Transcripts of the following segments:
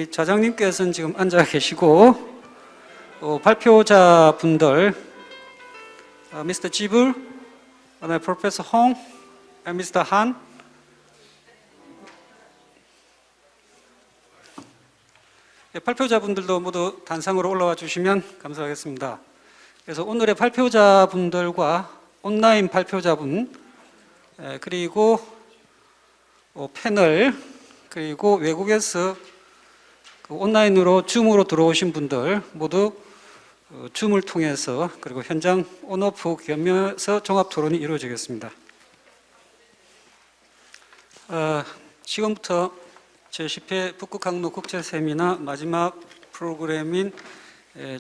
우리 자장님께서는 지금 앉아 계시고 발표자 분들 Mr. 지불, Professor Hong, and Mr. Han. 발표자분들도 모두 단상으로 올라와 주시면 감사하겠습니다. 그래서 오늘의 발표자분들과 온라인 발표자분 그리고 패널 그리고 외국에서 온라인으로 줌으로 들어오신 분들 모두 줌을 통해서 그리고 현장 온오프 겸해서 종합 토론이 이루어지겠습니다. 지금부터 제10회 북극항로 국제세미나 마지막 프로그램인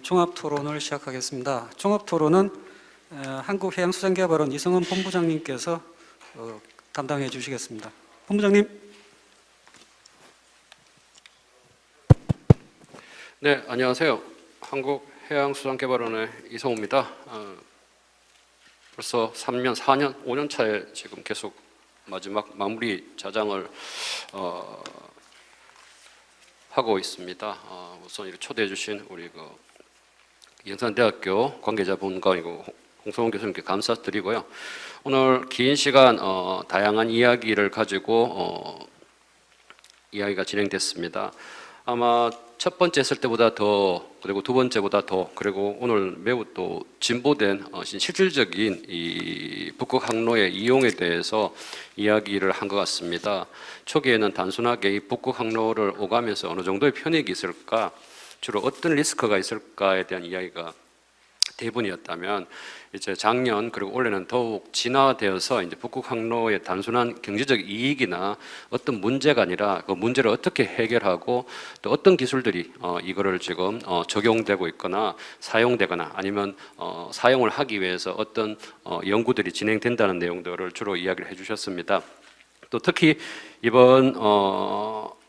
종합토론을 시작하겠습니다. 종합토론은 한국해양수산개발원 이성은 본부장님께서 담당해 주시겠습니다. 본부장님. 네, 안녕하세요. 한국해양수산개발원의 이성우입니다. 벌써 3년, 4년, 5년 차에 지금 계속 마지막 마무리 자장을 하고 있습니다. 우선 이렇게 초대해 주신 우리 영산대학교 관계자분과 홍성훈 교수님께 감사드리고요. 오늘 긴 시간 다양한 이야기를 가지고 이야기가 진행됐습니다. 아마 첫 번째 했을 때보다 더 그리고 두 번째보다 더 그리고 오늘 매우 또 진보된 실질적인 이 북극항로의 이용에 대해서 이야기를 한 것 같습니다. 초기에는 단순하게 이 북극항로를 오가면서 어느 정도의 편익이 있을까, 주로 어떤 리스크가 있을까에 대한 이야기가 대부분이었다면 이제 작년 그리고 올해는 더욱 진화되어서 이제 북극항로의 단순한 경제적 이익이나 어떤 문제가 아니라 그 문제를 어떻게 해결하고 또 어떤 기술들이 이거를 지금 적용되고 있거나 사용되거나 아니면 사용을 하기 위해서 어떤 연구들이 진행된다는 내용들을 주로 이야기를 해주셨습니다. 또 특히 이번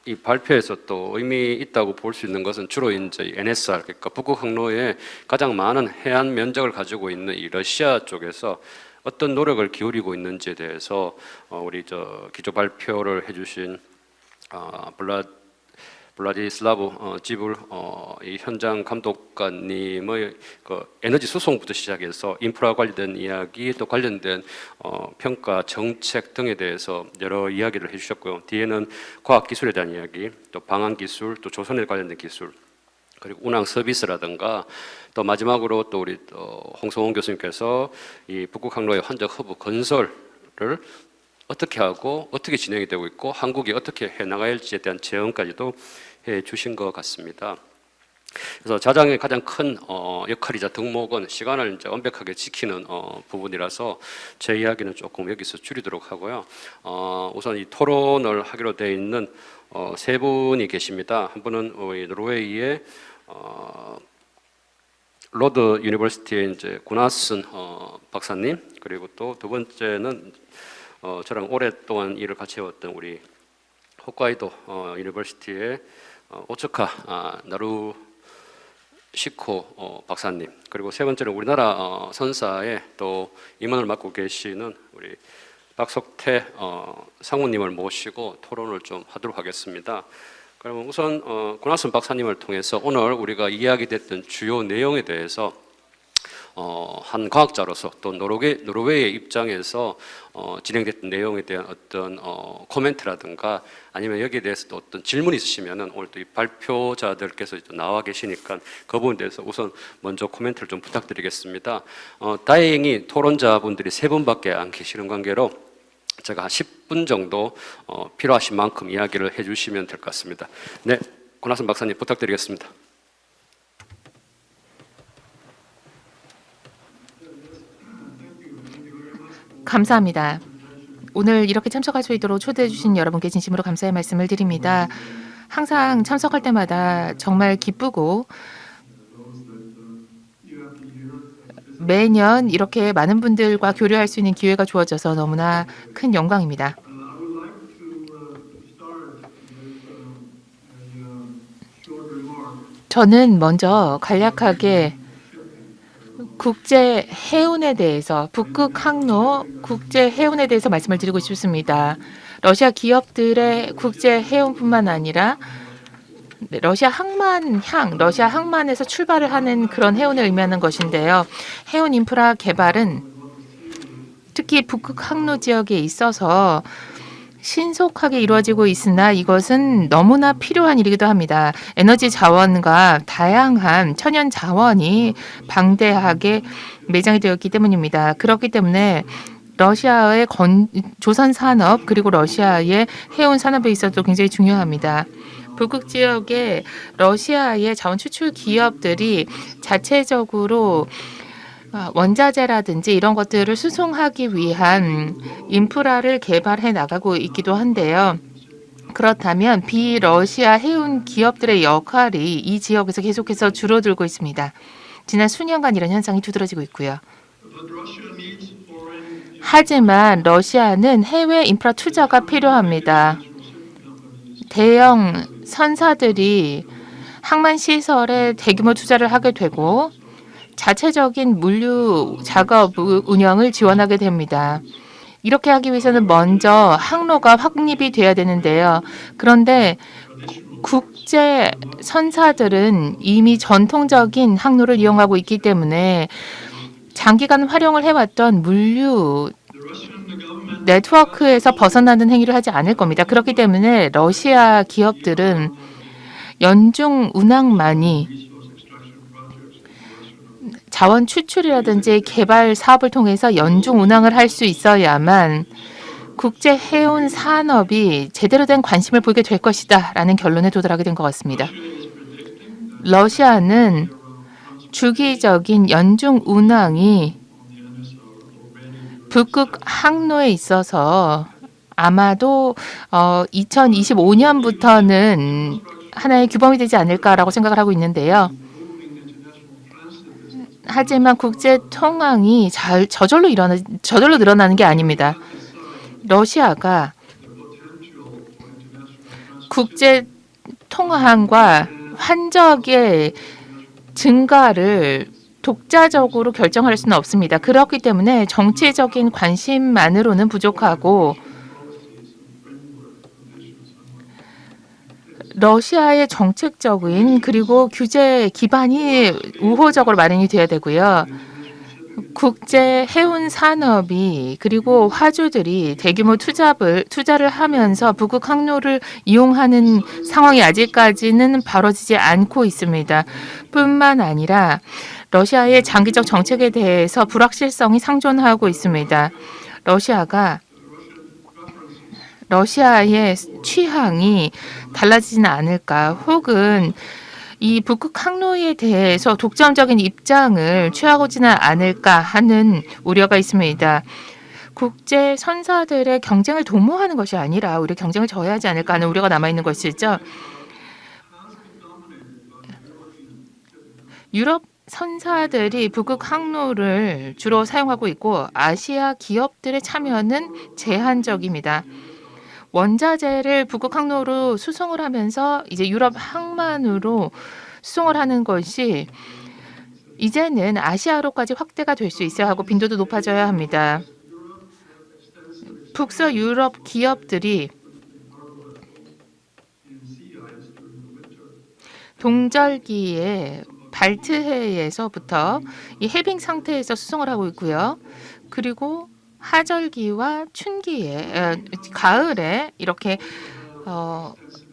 이 발표에서 또 의미 있다고 볼 수 있는 것은 주로 이제 NSR, 그러니까 북극항로에 가장 많은 해안 면적을 가지고 있는 이 러시아 쪽에서 어떤 노력을 기울이고 있는지에 대해서 우리 기조 발표를 해주신 블라디슬라브 지불 이 현장 감독관님의 에너지 수송부터 시작해서 인프라 관련된 이야기 또 관련된 평가 정책 등에 대해서 여러 이야기를 해주셨고요. 뒤에는 과학 기술에 대한 이야기, 또 방한 기술, 또 조선에 관련된 기술, 그리고 운항 서비스라든가 또 마지막으로 또 우리 홍성훈 교수님께서 이 북극항로의 환적 허브 건설을 어떻게 하고 어떻게 진행이 되고 있고 한국이 어떻게 해나가야 할지에 대한 제언까지도 해 주신 것 같습니다. 그래서 자장의 가장 큰 역할이자 덕목은 시간을 이제 완벽하게 지키는 부분이라서 제 이야기는 조금 여기서 줄이도록 하고요. 우선 이 토론을 하기로 되어 있는 세 분이 계십니다. 한 분은 노르웨이의 로드 유니버시티의 이제 구나슨 박사님, 그리고 또 두 번째는 저랑 오랫동안 일을 같이 해왔던 우리 홋카이도 유니버시티의 오츠카 나루시코 박사님, 그리고 세 번째는 우리나라 선사에 또 임원을 맡고 계시는 우리 박석태 상무님을 모시고 토론을 좀 하도록 하겠습니다. 그러면 우선 구나슨 박사님을 통해서 오늘 우리가 이야기됐던 주요 내용에 대해서 한 과학자로서 또 노르웨이의 입장에서 진행됐던 내용에 대한 어떤 코멘트라든가 아니면 여기에 대해서 또 어떤 질문이 있으시면은 오늘 또 이 발표자들께서 나와 계시니까 그 부분에 대해서 우선 먼저 코멘트를 좀 부탁드리겠습니다. 다행히 토론자분들이 세 분밖에 안 계시는 관계로 제가 한 10분 정도 필요하신 만큼 이야기를 해주시면 될 것 같습니다. 네, 구나슨 박사님 부탁드리겠습니다. 감사합니다. 오늘 이렇게 참석할 수 있도록 초대해 주신 여러분께 진심으로 감사의 말씀을 드립니다. 항상 참석할 때마다 정말 기쁘고 매년 이렇게 많은 분들과 교류할 수 있는 기회가 주어져서 너무나 큰 영광입니다. 저는 먼저 간략하게 국제 해운에 대해서 북극항로 국제 해운에 대해서 말씀을 드리고 싶습니다. 러시아 기업들의 국제 해운뿐만 아니라 네, 러시아 항만에서 출발을 하는 그런 해운을 의미하는 것인데요. 해운 인프라 개발은 특히 북극 항로 지역에 있어서 신속하게 이루어지고 있으나 이것은 너무나 필요한 일이기도 합니다. 에너지 자원과 다양한 천연 자원이 방대하게 매장이 되었기 때문입니다. 그렇기 때문에 러시아의 조선 산업 그리고 러시아의 해운 산업에 있어도 굉장히 중요합니다. 북극 지역에 러시아의 자원 추출 기업들이 자체적으로 원자재라든지 이런 것들을 수송하기 위한 인프라를 개발해 나가고 있기도 한데요. 그렇다면 비러시아 해운 기업들의 역할이 이 지역에서 계속해서 줄어들고 있습니다. 지난 수년간 이런 현상이 두드러지고 있고요. 하지만 러시아는 해외 인프라 투자가 필요합니다. 대형 선사들이 항만 시설에 대규모 투자를 하게 되고 자체적인 물류 작업 운영을 지원하게 됩니다. 이렇게 하기 위해서는 먼저 항로가 확립이 돼야 되는데요. 그런데 국제 선사들은 이미 전통적인 항로를 이용하고 있기 때문에 장기간 활용을 해왔던 물류 네트워크에서 벗어나는 행위를 하지 않을 겁니다. 그렇기 때문에 러시아 기업들은 연중 운항만이 자원 추출이라든지 개발 사업을 통해서 연중 운항을 할 수 있어야만 국제 해운 산업이 제대로 된 관심을 보이게 될 것이다 라는 결론에 도달하게 된 것 같습니다. 러시아는 주기적인 연중 운항이 북극 항로에 있어서 아마도 2025년부터는 하나의 규범이 되지 않을까라고 생각을 하고 있는데요. 하지만 국제 통항이 저절로 늘어나는 게 아닙니다. 러시아가 국제 통항과 환적의 증가를 독자적으로 결정할 수는 없습니다. 그렇기 때문에 정치적인 관심만으로는 부족하고 러시아의 정책적인 그리고 규제 기반이 우호적으로 마련이 되어야 되고요. 국제 해운 산업이 그리고 화주들이 대규모 투자를 하면서 북극 항로를 이용하는 상황이 아직까지는 벌어지지 않고 있습니다. 뿐만 아니라 러시아의 장기적 정책에 대해서 불확실성이 상존하고 있습니다. 러시아의 취향이 달라지지는 않을까, 혹은 이 북극 항로에 대해서 독점적인 입장을 취하고지는 않을까 하는 우려가 있습니다. 국제 선사들의 경쟁을 도모하는 것이 아니라 우리 경쟁을 저해하지 않을까 하는 우려가 남아있는 것이죠. 유럽 선사들이 북극 항로를 주로 사용하고 있고 아시아 기업들의 참여는 제한적입니다. 원자재를 북극 항로로 수송을 하면서 이제 유럽 항만으로 수송을 하는 것이 이제는 아시아로까지 확대가 될 수 있어야 하고 빈도도 높아져야 합니다. 북서 유럽 기업들이 동절기에 발트해에서부터 이 해빙 상태에서 수송을 하고 있고요. 그리고 하절기와 춘기에 가을에 이렇게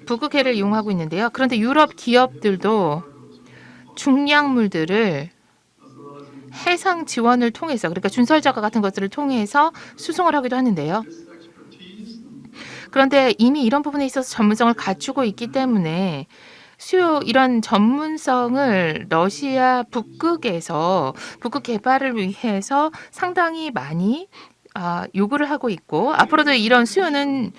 북극해를 이용하고 있는데요. 그런데 유럽 기업들도 중량물들을 해상 지원을 통해서, 그러니까 준설자가 같은 것들을 통해서 수송을 하기도 하는데요. 그런데 이미 이런 부분에 있어서 전문성을 갖추고 있기 때문에 이런 전문성을 러시아 북극에서 북극 개발을 위해서 상당히 많이 요구를 하고 있고 앞으로도 이런 수요는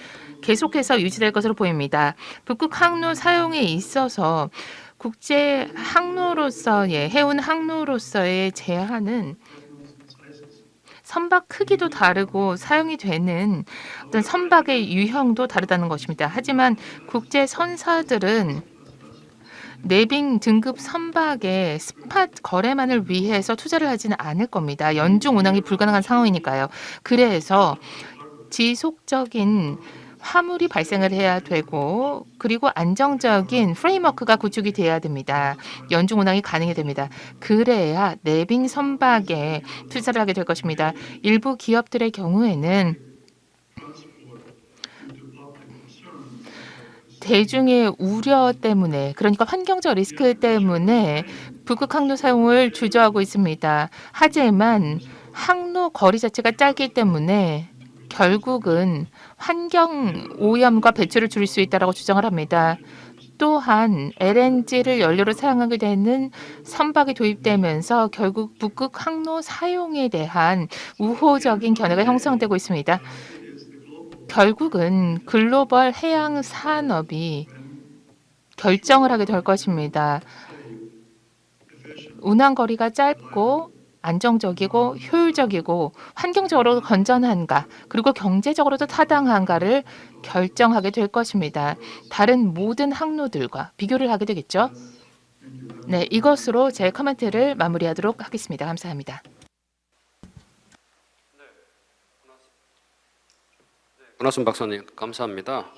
계속해서 유지될 것으로 보입니다. 북극 항로 사용에 있어서 국제 항로로서의 해운 항로로서의 제한은 선박 크기도 다르고 사용이 되는 어떤 선박의 유형도 다르다는 것입니다. 하지만 국제 선사들은 네빙 등급 선박의 스팟 거래만을 위해서 투자를 하지는 않을 겁니다. 연중 운항이 불가능한 상황이니까요. 그래서 지속적인 화물이 발생을 해야 되고 그리고 안정적인 프레임워크가 구축이 돼야 됩니다. 연중 운항이 가능이 됩니다. 그래야 내빙 선박에 투자를 하게 될 것입니다. 일부 기업들의 경우에는 대중의 우려 때문에 그러니까 환경적 리스크 때문에 북극 항로 사용을 주저하고 있습니다. 하지만 항로 거리 자체가 짧기 때문에 결국은 환경 오염과 배출을 줄일 수 있다고 주장을 합니다. 또한 LNG를 연료로 사용하게 되는 선박이 도입되면서 결국 북극 항로 사용에 대한 우호적인 견해가 형성되고 있습니다. 결국은 글로벌 해양 산업이 결정을 하게 될 것입니다. 운항 거리가 짧고 안정적이고 효율적이고 환경적으로 건전한가 그리고 경제적으로도 타당한가를 결정하게 될 것입니다. 다른 모든 항로들과 비교를 하게 되겠죠. 네, 이것으로 제 코멘트를 마무리하도록 하겠습니다. 감사합니다. 권하순 박사님 감사합니다.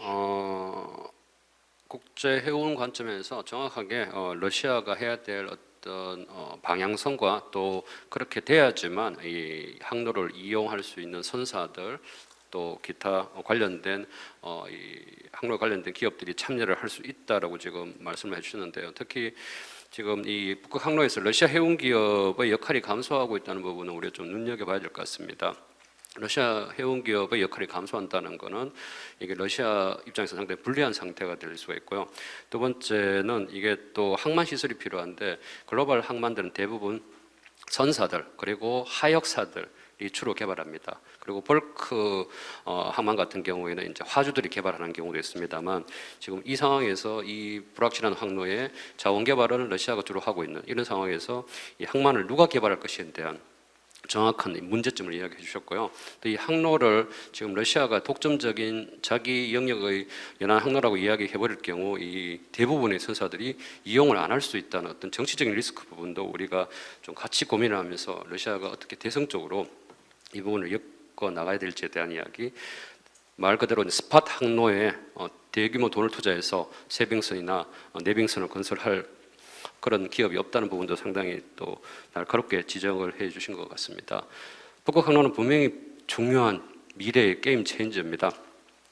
국제 해운 관점에서 정확하게 러시아가 해야 될 어떤 방향성과 또 그렇게 돼야지만 이 항로를 이용할 수 있는 선사들 또 기타 관련된 이 항로 관련된 기업들이 참여를 할 수 있다라고 지금 말씀을 해주셨는데요. 특히 지금 이 북극 항로에서 러시아 해운 기업의 역할이 감소하고 있다는 부분은 우리가 좀 눈여겨봐야 될 것 같습니다. 러시아 해운 기업의 역할이 감소한다는 것은 이게 러시아 입장에서 상당히 불리한 상태가 될 수가 있고요. 두 번째는 이게 또 항만 시설이 필요한데 글로벌 항만들은 대부분 선사들 그리고 하역사들이 주로 개발합니다. 그리고 벌크 항만 같은 경우에는 이제 화주들이 개발하는 경우도 있습니다만 지금 이 상황에서 이 불확실한 항로의 자원 개발은 러시아가 주로 하고 있는 이런 상황에서 이 항만을 누가 개발할 것인에 대한 정확한 문제점을 이야기해 주셨고요. 또 이 항로를 지금 러시아가 독점적인 자기 영역의 연안 항로라고 이야기해 버릴 경우 이 대부분의 선사들이 이용을 안 할 수 있다는 어떤 정치적인 리스크 부분도 우리가 좀 같이 고민을 하면서 러시아가 어떻게 대승적으로 이 부분을 엮어 나가야 될지에 대한 이야기, 말 그대로 스팟 항로에 대규모 돈을 투자해서 세빙선이나 내빙선을 건설할 그런 기업이 없다는 부분도 상당히 또 날카롭게 지적을 해 주신 것 같습니다. 북극 항로는 분명히 중요한 미래의 게임 체인저입니다.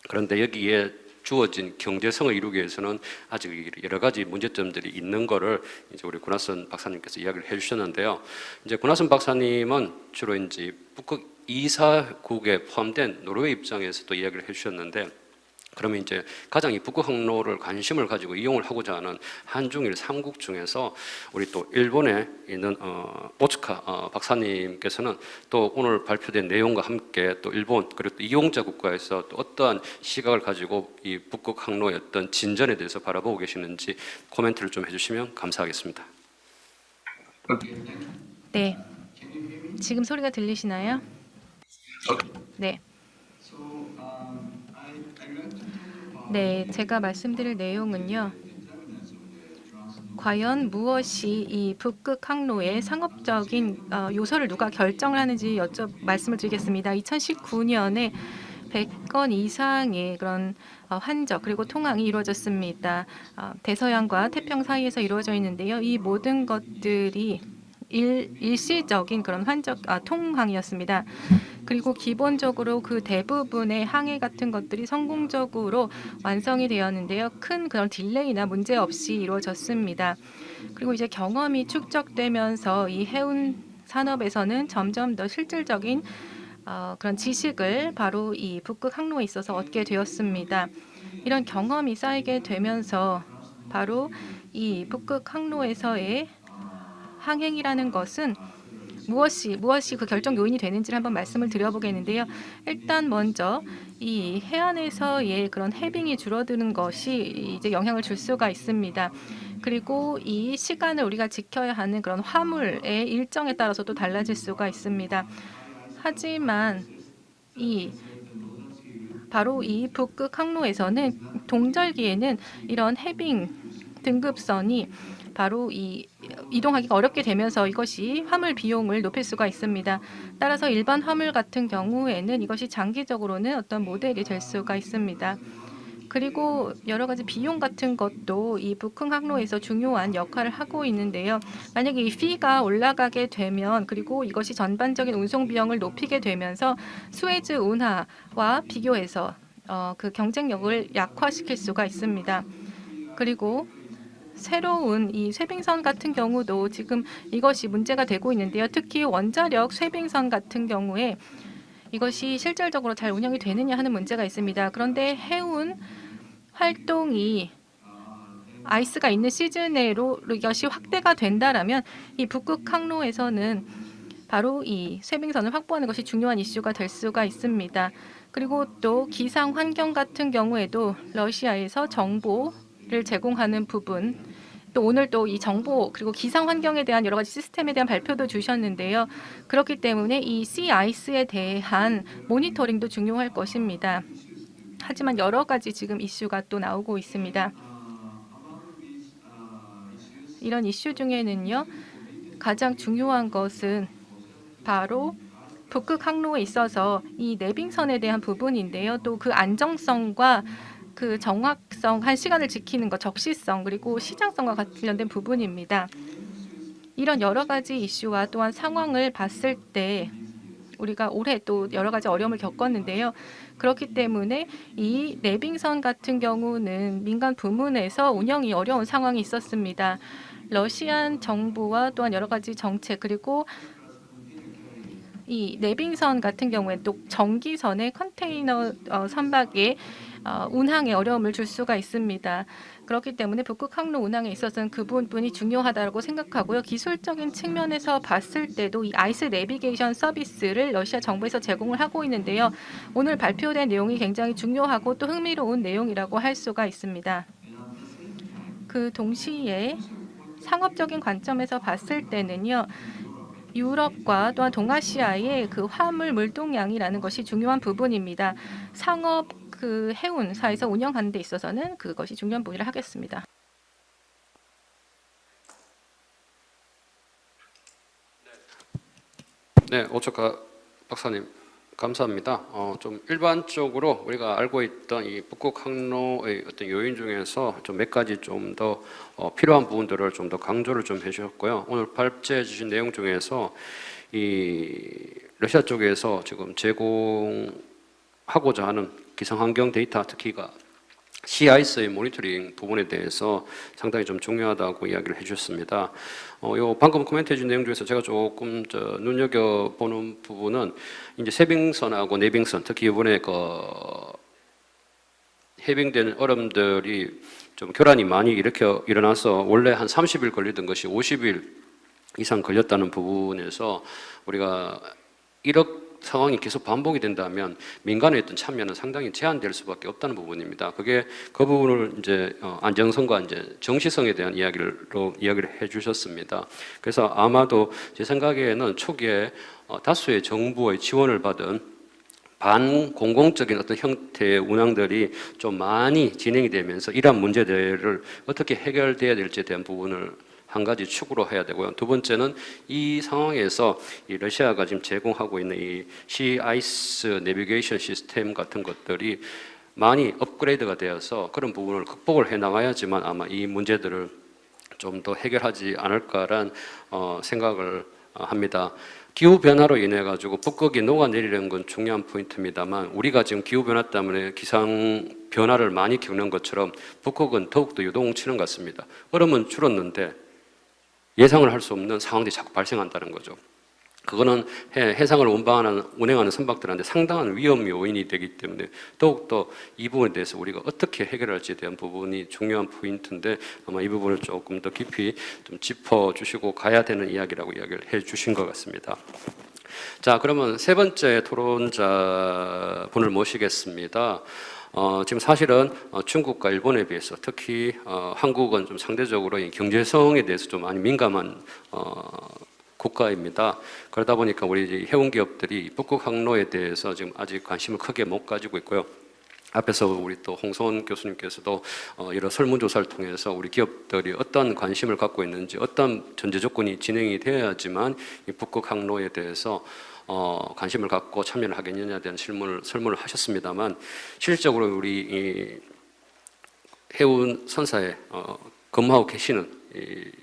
그런데 여기에 주어진 경제성을 이루기 위해서는 아직 여러 가지 문제점들이 있는 거를 이제 우리 권하선 박사님께서 이야기를 해주셨는데요. 이제 권하선 박사님은 주로 이제 북극 2사국에 포함된 노르웨이 입장에서 또 이야기를 해주셨는데. 그러면 이제 가장 이 북극 항로를 관심을 가지고 이용을 하고자 하는 한중일 3국 중에서 우리 또 일본에 있는 오츠카 박사님께서는 또 오늘 발표된 내용과 함께 또 일본 그리고 또 이용자 국가에서 또 어떠한 시각을 가지고 이 북극 항로의 어떤 진전에 대해서 바라보고 계시는지 코멘트를 좀 해주시면 감사하겠습니다. 네, 지금 소리가 들리시나요? 네. 네, 제가 말씀드릴 내용은요. 과연 무엇이 이 북극 항로의 상업적인 요소를 누가 결정을 하는지 말씀을 드리겠습니다. 2019년에 100건 이상의 그런 환적 그리고 통항이 이루어졌습니다. 대서양과 태평 사이에서 이루어져 있는데요. 이 모든 것들이 일시적인 그런 통항이었습니다. 그리고 기본적으로 그 대부분의 항해 같은 것들이 성공적으로 완성이 되었는데요. 큰 그런 딜레이나 문제 없이 이루어졌습니다. 그리고 이제 경험이 축적되면서 이 해운 산업에서는 점점 더 실질적인 그런 지식을 바로 이 북극 항로에 있어서 얻게 되었습니다. 이런 경험이 쌓이게 되면서 바로 이 북극 항로에서의 항행이라는 것은 무엇이 그 결정 요인이 되는지를 한번 말씀을 드려보겠는데요. 일단 먼저 이 해안에서의 그런 해빙이 줄어드는 것이 이제 영향을 줄 수가 있습니다. 그리고 이 시간을 우리가 지켜야 하는 그런 화물의 일정에 따라서도 달라질 수가 있습니다. 하지만 바로 이 북극 항로에서는 동절기에는 이런 해빙 등급선이 바로 이 이동하기가 어렵게 되면서 이것이 화물 비용을 높일 수가 있습니다. 따라서 일반 화물 같은 경우에는 이것이 장기적으로는 어떤 모델이 될 수가 있습니다. 그리고 여러 가지 비용 같은 것도 이 북흥 항로에서 중요한 역할을 하고 있는데요. 만약에 이 피가 올라가게 되면 그리고 이것이 전반적인 운송 비용을 높이게 되면서 수에즈 운하와 비교해서 그 경쟁력을 약화시킬 수가 있습니다. 그리고 새로운 이 쇄빙선 같은 경우도 지금 이것이 문제가 되고 있는데요. 특히 원자력 쇄빙선 같은 경우에 이것이 실질적으로 잘 운영이 되느냐 하는 문제가 있습니다. 그런데 해운 활동이 아이스가 있는 시즌으로 이것이 확대가 된다라면 이 북극 항로에서는 바로 이 쇄빙선을 확보하는 것이 중요한 이슈가 될 수가 있습니다. 그리고 또 기상 환경 같은 경우에도 러시아에서 정보를 제공하는 부분, 또 오늘 또 이 정보 그리고 기상 환경에 대한 여러 가지 시스템에 대한 발표도 주셨는데요. 그렇기 때문에 이 씨 아이스에 대한 모니터링도 중요할 것입니다. 하지만 여러 가지 지금 이슈가 또 나오고 있습니다. 이런 이슈 중에는요, 가장 중요한 것은 바로 북극 항로에 있어서 이 내빙선에 대한 부분인데요. 또 그 안정성과 그 정확성, 한 시간을 지키는 것, 적시성, 그리고 시장성과 관련된 부분입니다. 이런 여러 가지 이슈와 또한 상황을 봤을 때 우리가 올해 또 여러 가지 어려움을 겪었는데요. 그렇기 때문에 이 내빙선 같은 경우는 민간 부문에서 운영이 어려운 상황이 있었습니다. 러시안 정부와 또한 여러 가지 정책 그리고 이 내빙선 같은 경우에 또 전기선의 컨테이너 선박에 운항에 어려움을 줄 수가 있습니다. 그렇기 때문에 북극 항로 운항에 있어서는 그 부분이 중요하다고 생각하고요. 기술적인 측면에서 봤을 때도 이 아이스 내비게이션 서비스를 러시아 정부에서 제공을 하고 있는데요. 오늘 발표된 내용이 굉장히 중요하고 또 흥미로운 내용이라고 할 수가 있습니다. 그 동시에 상업적인 관점에서 봤을 때는요. 유럽과 또한 동아시아의 그 화물 물동량이라는 것이 중요한 부분입니다. 상업 그 해운사에서 운영하는 데 있어서는 그것이 중요한 부분이라 하겠습니다. 네, 오초카 박사님 감사합니다. 좀 일반적으로 우리가 알고 있던 이 북극 항로의 어떤 요인 중에서 좀 몇 가지 좀 더 필요한 부분들을 좀 더 강조를 좀 해주셨고요. 오늘 발제해 주신 내용 중에서 이 러시아 쪽에서 지금 제공하고자 하는 기상환경 데이터, 특히가 씨아이스의 모니터링 부분에 대해서 상당히 좀 중요하다고 이야기를 해주셨습니다. 요 방금 코멘트 해준 내용 중에서 제가 조금 눈여겨보는 부분은 이제 쇄빙선하고 내빙선, 특히 이번에 해빙된 얼음들이 좀 교란이 많이 일어나서 원래 한 30일 걸리던 것이 50일 이상 걸렸다는 부분에서 우리가 이렇게 상황이 계속 반복이 된다면 민간의 어떤 참여는 상당히 제한될 수밖에 없다는 부분입니다. 그 부분을 이제 안정성과 이제 정시성에 대한 이야기를 해주셨습니다. 그래서 아마도 제 생각에는 초기에 다수의 정부의 지원을 받은 반공공적인 어떤 형태의 운항들이 좀 많이 진행이 되면서 이러한 문제들을 어떻게 해결돼야 될지에 대한 부분을 한 가지 축으로 해야 되고요. 두 번째는 이 상황에서 이 러시아가 지금 제공하고 있는 이 씨아이스 내비게이션 시스템 같은 것들이 많이 업그레이드가 되어서 그런 부분을 극복을 해 나가야지만 아마 이 문제들을 좀 더 해결하지 않을까라는 생각을 합니다. 기후 변화로 인해 가지고 북극이 녹아내리는 건 중요한 포인트입니다만 우리가 지금 기후 변화 때문에 기상 변화를 많이 겪는 것처럼 북극은 더욱더 유동치는 것 같습니다. 얼음은 줄었는데 예상을 할 수 없는 상황들이 자꾸 발생한다는 거죠. 그거는 해상을 운행하는 선박들한테 상당한 위험 요인이 되기 때문에 더욱더 이 부분에 대해서 우리가 어떻게 해결할지에 대한 부분이 중요한 포인트인데 아마 이 부분을 조금 더 깊이 좀 짚어주시고 가야 되는 이야기라고 이야기를 해주신 것 같습니다. 자, 그러면 세 번째 토론자 분을 모시겠습니다. 지금 사실은 중국과 일본에 비해서 특히 한국은 좀 상대적으로 경제성에 대해서 좀 많이 민감한 국가입니다. 그러다 보니까 우리 해운 기업들이 북극 항로에 대해서 지금 아직 관심을 크게 못 가지고 있고요. 앞에서 우리 또 홍소원 교수님께서도 이런 설문조사를 통해서 우리 기업들이 어떤 관심을 갖고 있는지, 어떤 전제 조건이 진행이 되어야지만 이 북극 항로에 대해서 관심을 갖고 참여를 하겠느냐에 대한 설문을 하셨습니다만, 실질적으로 우리 이 해운 선사에 근무하고 계시는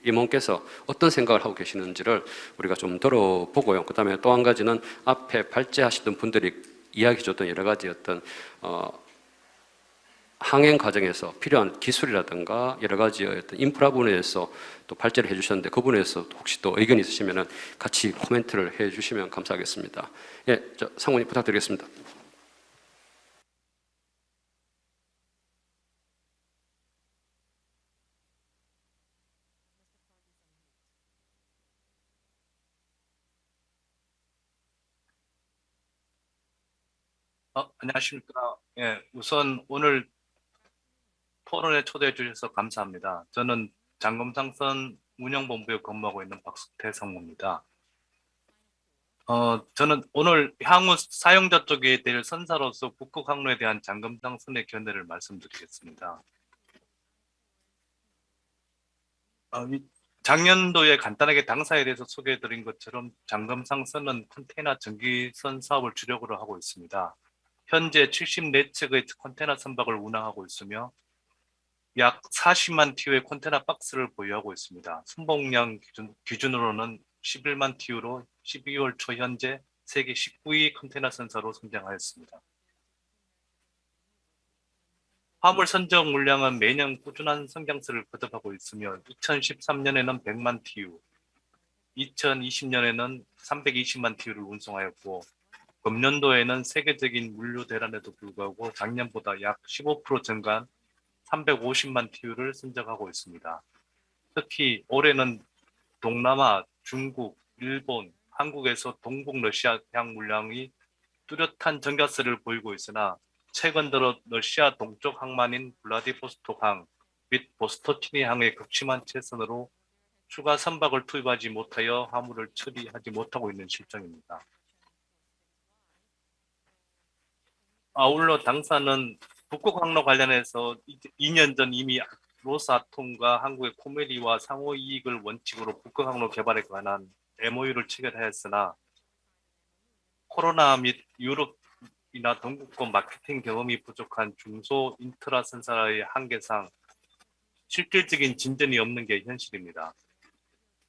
임원께서 어떤 생각을 하고 계시는지를 우리가 좀 들어보고요. 그다음에 또 한 가지는 앞에 발제하시던 분들이 이야기 줬던 여러 가지 어떤 항행 과정에서 필요한 기술이라든가 여러 가지 어떤 인프라 부분에서 또 발제를 해주셨는데, 그 부분에서 혹시 또 의견이 있으시면 같이 코멘트를 해주시면 감사하겠습니다. 예, 상원님 부탁드리겠습니다. 안녕하십니까. 예, 우선 오늘 토론에 초대해 주셔서 감사합니다. 저는 장검상선 운영본부에 근무하고 있는 박수태 상무입니다. 저는 오늘 향후 사용자 쪽에 될 선사로서 북극 항로에 대한 장검상선의 견해를 말씀드리겠습니다. 작년도에 간단하게 당사에 대해서 소개해 드린 것처럼 장검상선은 컨테이너 전기선 사업을 주력으로 하고 있습니다. 현재 74척의 컨테이너 선박을 운항하고 있으며 약 40만 TU의 컨테이너 박스를 보유하고 있습니다. 순봉량 기준으로는 11만 TU로 12월 초 현재 세계 19위 컨테이너 선사로 성장하였습니다. 화물 선적 물량은 매년 꾸준한 성장세를 거듭하고 있으며 2013년에는 100만 TU, 2020년에는 320만 TU를 운송하였고, 금년도에는 세계적인 물류 대란에도 불구하고 작년보다 약 15% 증가한 350만 TU를 선적하고 있습니다. 특히 올해는 동남아, 중국, 일본, 한국에서 동북 러시아향 물량이 뚜렷한 증가세를 보이고 있으나, 최근 들어 러시아 동쪽 항만인 블라디보스톡항 및 보스토치니항의 극심한 채선으로 추가 선박을 투입하지 못하여 화물을 처리하지 못하고 있는 실정입니다. 아울러 당사는 북극 항로 관련해서 2년 전 이미 로스아톰과 한국의 코메리와 상호 이익을 원칙으로 북극 항로 개발에 관한 MOU를 체결하였으나, 코로나 및 유럽이나 동국권 마케팅 경험이 부족한 중소 인트라 선사의 한계상 실질적인 진전이 없는 게 현실입니다.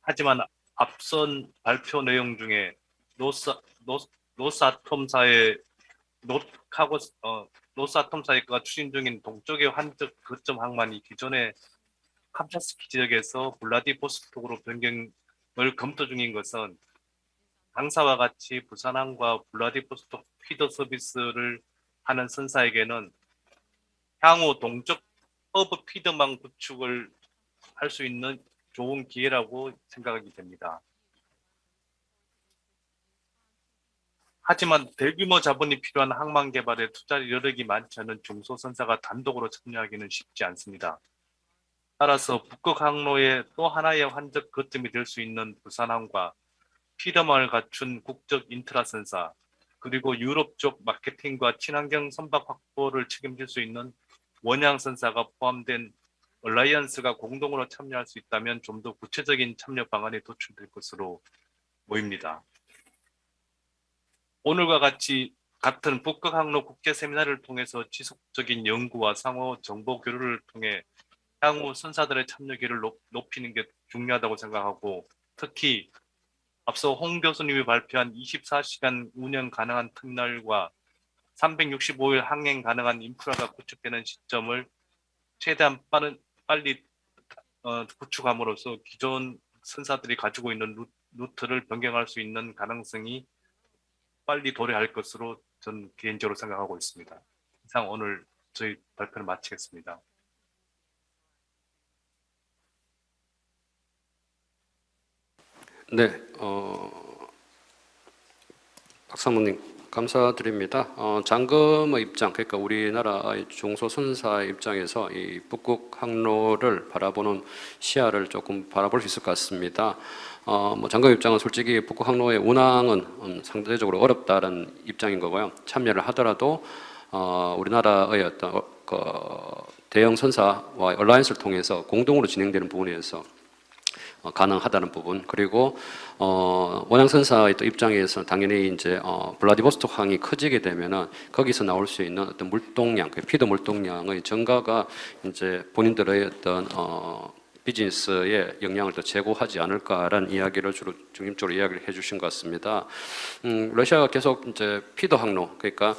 하지만 앞선 발표 내용 중에 로스아톰사가 추진 중인 동쪽의 환적 거점 항만이 기존의 캄차스키 지역에서 블라디보스톡으로 변경을 검토 중인 것은 당사와 같이 부산항과 블라디보스톡 피더 서비스를 하는 선사에게는 향후 동쪽 허브 피더망 구축을 할 수 있는 좋은 기회라고 생각이 됩니다. 하지만 대규모 자본이 필요한 항만 개발에 투자 여력이 많지 않은 중소선사가 단독으로 참여하기는 쉽지 않습니다. 따라서 북극 항로의 또 하나의 환적 거점이 될 수 있는 부산항과 피더망을 갖춘 국적 인트라 선사, 그리고 유럽 쪽 마케팅과 친환경 선박 확보를 책임질 수 있는 원양 선사가 포함된 얼라이언스가 공동으로 참여할 수 있다면 좀 더 구체적인 참여 방안이 도출될 것으로 보입니다. 오늘과 같은 북극 항로 국제 세미나를 통해서 지속적인 연구와 상호 정보 교류를 통해 향후 선사들의 참여기를 높이는 게 중요하다고 생각하고, 특히 앞서 홍 교수님이 발표한 24시간 운영 가능한 터미널과 365일 항행 가능한 인프라가 구축되는 시점을 최대한 빨리 구축함으로써 기존 선사들이 가지고 있는 루트를 변경할 수 있는 가능성이 빨리 도래할 것으로 저는 개인적으로 생각하고 있습니다. 이상 오늘 저희 발표를 마치겠습니다. 네, 박 사모님 감사드립니다. 장검의 입장, 그러니까 우리나라의 중소선사의 입장에서 이 북극 항로를 바라보는 시야를 조금 바라볼 수 있을 것 같습니다. 장검 입장은 솔직히 북극 항로의 운항은 상대적으로 어렵다는 입장인 거고요. 참여를 하더라도 우리나라의 어떤 대형 선사와 얼라이언스를 통해서 공동으로 진행되는 부분에서 가능하다는 부분, 그리고 원양 선사의 또 입장에서 당연히 이제 블라디보스토크 항이 커지게 되면은 거기서 나올 수 있는 어떤 물동량, 피도 물동량의 증가가 이제 본인들의 어떤 비즈니스에 영향을 더 제고하지 않을까라는 이야기를 주로 중심적으로 이야기를 해주신 것 같습니다. 러시아가 계속 이제 피도 항로, 그러니까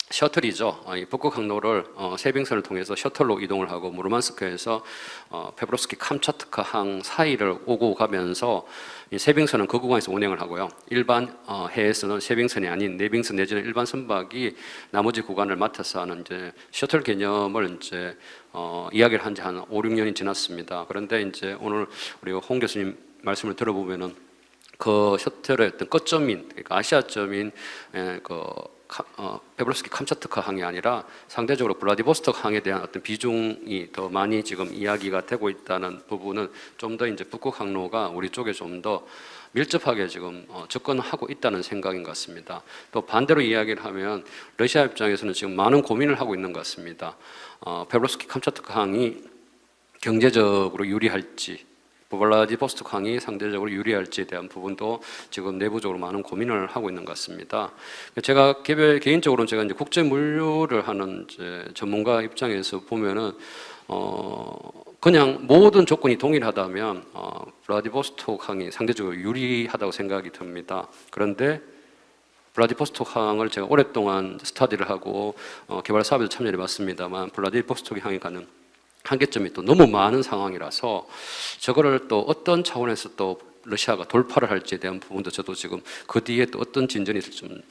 셔틀이죠. 이 북극 항로를 세빙선을 통해서 셔틀로 이동을 하고 무르만스크에서 페브로스키 캄차트카 항 사이를 오고 가면서 이 세빙선은 그 구간에서 운행을 하고요. 일반 해에서는 세빙선이 아닌 내빙선 내지는 일반 선박이 나머지 구간을 맡아서 하는 이제 셔틀 개념을 이제 이야기를 한 지 한 5, 6년이 지났습니다. 그런데 이제 오늘 우리 홍 교수님 말씀을 들어보면은 그 셔틀의 어떤 끝점인, 그러니까 아시아점인 페브로스키 캄차트카 항이 아니라 상대적으로 블라디보스토크 항에 대한 어떤 비중이 더 많이 지금 이야기가 되고 있다는 부분은 좀 더 이제 북극 항로가 우리 쪽에 좀 더 밀접하게 지금 접근하고 있다는 생각인 것 같습니다. 또 반대로 이야기를 하면 러시아 입장에서는 지금 많은 고민을 하고 있는 것 같습니다. 페브로스키 캄차트카 항이 경제적으로 유리할지, 블라디보스토크 항이 상대적으로 유리할지에 대한 부분도 지금 내부적으로 많은 고민을 하고 있는 것 같습니다. 제가 개인적으로는 제가 이제 국제 물류를 하는 이제 전문가 입장에서 보면은 그냥 모든 조건이 동일하다면 블라디보스토크 항이 상대적으로 유리하다고 생각이 듭니다. 그런데 블라디보스토크 항을 제가 오랫동안 스터디를 하고 개발 사업에도 참여해 봤습니다만 블라디보스토크 항이 가는 한계점이 또 너무 많은 상황이라서 저거를 또 어떤 차원에서 또 러시아가 돌파를 할지에 대한 부분도 저도 지금 그 뒤에 또 어떤 진전이 있을지 좀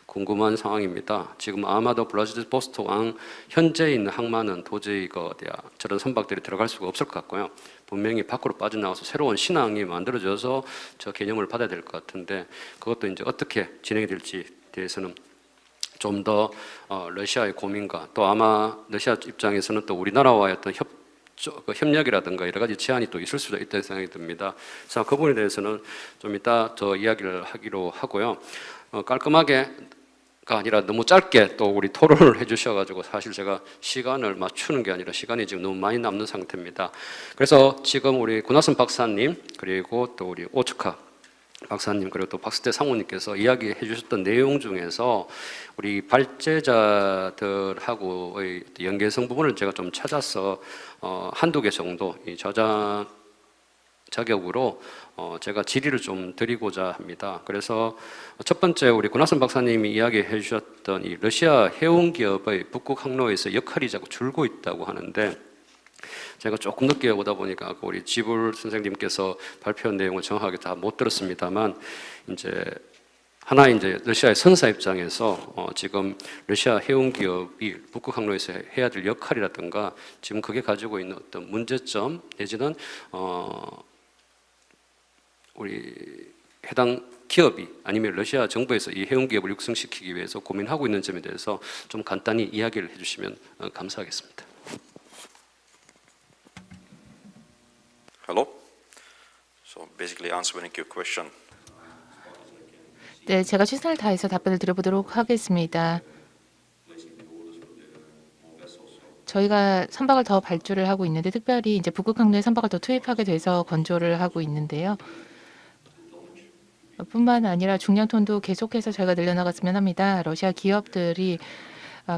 궁금한 상황입니다. 지금 아마도 블라디보스토크 항 현재 있는 항만은 도저히 저런 선박들이 들어갈 수가 없을 것 같고요. 분명히 밖으로 빠져나와서 새로운 신항이 만들어져서 저 개념을 받아야 될 것 같은데 그것도 이제 어떻게 진행이 될지 대해서는 좀 더 러시아의 고민과 또 아마 러시아 입장에서는 또 우리나라와의 어떤 협력이라든가 여러 가지 제한이 또 있을 수도 있다는 생각이 듭니다. 그래서 그 부분에 대해서는 좀 이따 더 이야기를 하기로 하고요. 깔끔하게가 아니라 너무 짧게 또 우리 토론을 해주셔가지고 사실 제가 시간을 맞추는 게 아니라 시간이 지금 너무 많이 남는 상태입니다. 그래서 지금 우리 구나선 박사님 그리고 또 우리 오츠카 박사님 그리고 또 박스태 상무님께서 이야기해 주셨던 내용 중에서 우리 발제자들하고의 연계성 부분을 제가 좀 찾아서 한두 개 정도 이 저자 자격으로 제가 질의를 좀 드리고자 합니다. 그래서 첫 번째 우리 구나선 박사님이 이야기해 주셨던 이 러시아 해운 기업의 북극 항로에서 역할이 자꾸 줄고 있다고 하는데 제가 조금 늦게 오다 보니까 우리 지불 선생님께서 발표한 내용을 정확하게 다 못 들었습니다만 이제 러시아의 선사 입장에서 지금 러시아 해운 기업이 북극 항로에서 해야 될 역할이라든가 지금 그게 가지고 있는 어떤 문제점 내지는 우리 해당 기업이 아니면 러시아 정부에서 이 해운 기업을 육성시키기 위해서 고민하고 있는 점에 대해서 좀 간단히 이야기를 해주시면 감사하겠습니다. Hello. So basically answering your question. 네, 제가 최선을 다해서 답변을 드려보도록 하겠습니다. 저희가 선박을 더 발주를 하고 있는데 특별히 이제 북극 항로에 선박을 더 투입하게 돼서 건조를 하고 있는데요. 뿐만 아니라 중량톤도 계속해서 저희가 늘려나갔으면 합니다. 러시아 기업들이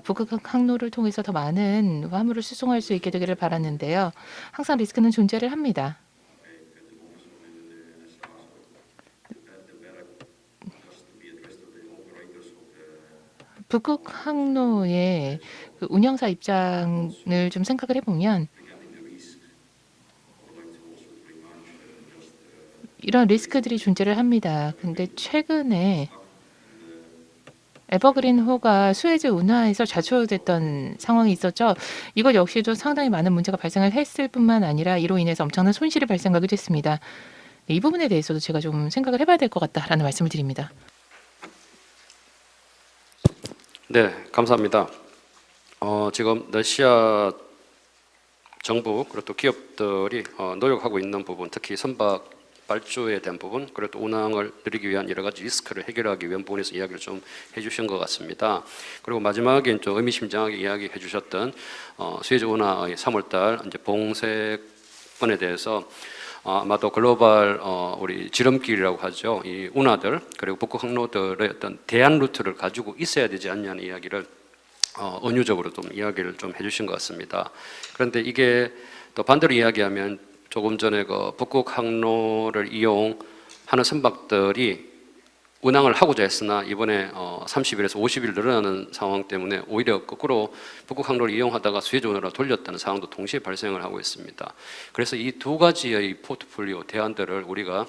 북극 항로를 통해서 더 많은 화물을 수송할 수 있게 되기를 바랐는데요. 항상 리스크는 존재를 합니다. 북극 항로의 그 운영사 입장을 좀 생각을 해보면 이런 리스크들이 존재를 합니다. 근데 최근에 에버그린호가 수에즈 운하에서 좌초됐던 상황이 있었죠. 이것 역시도 상당히 많은 문제가 발생을 했을 뿐만 아니라 이로 인해서 엄청난 손실이 발생하기도 했습니다. 이 부분에 대해서도 제가 좀 생각을 해봐야 될 것 같다라는 말씀을 드립니다. 네, 감사합니다. 지금 러시아 정부 그리고 또 기업들이 노력하고 있는 부분, 특히 선박 발주에 대한 부분, 그리고 또 운항을 늘리기 위한 여러 가지 리스크를 해결하기 위한 부분에서 이야기를 좀 해주신 것 같습니다. 그리고 마지막에 좀 의미심장하게 이야기해 주셨던 수에즈 운하의 3월달 이제 봉쇄권에 대해서 아마도 글로벌 우리 지름길이라고 하죠. 이 운하들 그리고 북극 항로들의 어떤 대안 루트를 가지고 있어야 되지 않냐는 이야기를 은유적으로 좀 이야기를 좀 해주신 것 같습니다. 그런데 이게 또 반대로 이야기하면 조금 전에 그 북극 항로를 이용하는 선박들이 운항을 하고자 했으나 이번에 30일에서 50일 늘어나는 상황 때문에 오히려 거꾸로 북극 항로를 이용하다가 수에즈 운하로 돌렸다는 상황도 동시에 발생을 하고 있습니다. 그래서 이 두 가지의 포트폴리오 대안들을 우리가